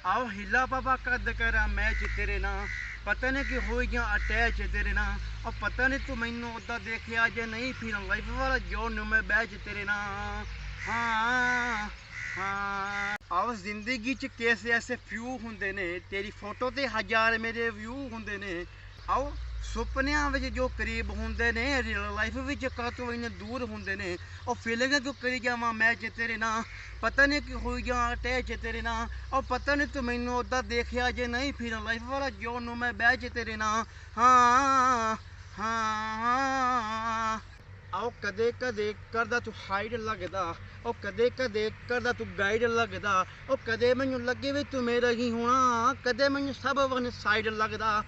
आओ हिला बाबा कद करा मैच तेरे ना पता नहीं कि हो या अटैच तेरे ना और पता नहीं तू मैनू उदा देखिया जे नहीं फिर लाइफ वाला जो नु मैं बैच तेरे ना हाँ हाँ आओ जिंदगी च कैसे ऐसे फ्यू हुंदे ने तेरी फोटो ते हजार मेरे व्यू हुंदे ने आओ ਸੁਪਨਿਆਂ ਵਿੱਚ ਜੋ ਕਰੀਬ ਹੁੰਦੇ ਨੇ ਰੀਅਲ ਲਾਈਫ ਵਿੱਚ ਕਾਹਤੋਂ ਇੰਨੇ ਦੂਰ ਹੁੰਦੇ ਨੇ ਉਹ ਫੀਲਿੰਗ ਕਿਉਂ ਕਰੀ ਜਾਵਾਂ ਮੈਂ ਜੇ ਤੇਰੇ ਨਾਲ ਪਤਾ ਨਹੀਂ ਕਿ ਹੋਈ ਜਾਂ ਅਟੈਚ ਤੇਰੇ ਨਾਲ ਉਹ ਪਤਾ ਨਹੀਂ ਤੂੰ ਮੈਨੂੰ ਉੱਦਾਂ ਦੇਖਿਆ ਜੇ ਨਹੀਂ ਫਿਰ ਲਾਈਫ ਵਾਲਾ ਜੋ ਨੂੰ ਮੈਂ ਬਹਿ ਜੇ ਤੇਰੇ ਨਾਲ ਹਾਂ ਹਾਂ ਆਓ ਕਦੇ ਕਦੇ ਕਰਦਾ ਤੂੰ ਹਾਈਡ ਲੱਗਦਾ ਉਹ ਕਦੇ ਕਦੇ ਕਰਦਾ ਤੂੰ ਗਾਈਡ ਲੱਗਦਾ ਉਹ ਕਦੇ ਮੈਨੂੰ ਲੱਗੇ ਵੀ ਤੂੰ ਮੇਰਾ ਹੀ ਹੋਣਾ ਕਦੇ ਮੈਨੂੰ ਸਭ ਵਨ ਸਾਈਡ ਲੱਗਦਾ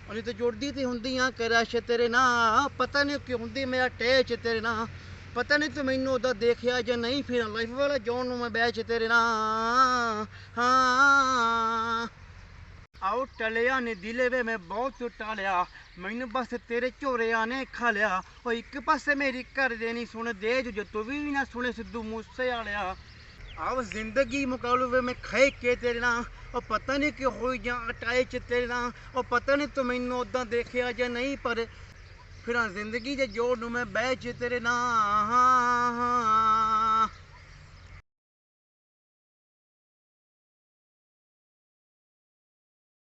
ਉਹਨੇ ਤੇ ਜੁੜਦੀ ਤੇ ਹੁੰਦੀਆਂ ਕਰਸ਼ ਤੇਰੇ ਨਾਲ ਪਤਾ ਨਹੀਂ ਕਿ ਹੁੰਦੀ ਮੇਰਾ ਟੇਚ ਤੇਰੇ ਨਾਲ ਪਤਾ ਨਹੀਂ ਤੂੰ ਮੈਨੂੰ ਉਹਦਾ ਦੇਖਿਆ ਜਾਂ ਨਹੀਂ ਫਿਰ ਲਾਈਫ ਵਾਲਾ ਜੋਨ ਨੂੰ ਮੈਂ ਬੈਚ ਤੇਰੇ ਨਾਲ ਹਾਂ ਆਓ ਟਲਿਆ ਨੇ ਦਿਲੇ ਵੇ ਮੈਂ ਬਹੁਤ ਟਾਲਿਆ ਮੈਨੂੰ ਬਸ ਤੇਰੇ ਝੋਰਿਆਂ ਨੇ ਖਾ ਲਿਆ ਉਹ ਇੱਕ ਪਾਸੇ ਮੇਰੀ ਘਰ ਦੇ ਨਹੀਂ ਸੁਣਦੇ ਜੋ ਤੂੰ ਵੀ ਨਾ ਸੁਣੇ ਸਿੱਧੂ ਮੂਸੇ ਵਾਲਿਆ ਆਓ ਜ਼ਿੰਦਗੀ ਮੁਕਾਬਲੇ ਵੇ ਮੈਂ ਖੇ ਕੇ ਤੇਰੇ ਨਾਲ ਉਹ ਪਤਾ ਨਹੀਂ ਕਿ ਹੋਈ ਜਾਂ ਅਟਾਏ ਚ ਤੇਰੇ ਨਾਲ ਉਹ ਪਤਾ ਨਹੀਂ ਤੂੰ ਮੈਨੂੰ ਉੱਦਾਂ ਦੇਖਿਆ ਜਾਂ ਨਹੀਂ ਪਰ ਫਿਰ ਜ਼ਿੰਦਗੀ ਦੇ ਜੋੜ ਨੂੰ ਮੈਂ ਬਹਿ ਚ ਤੇਰੇ ਨਾਲ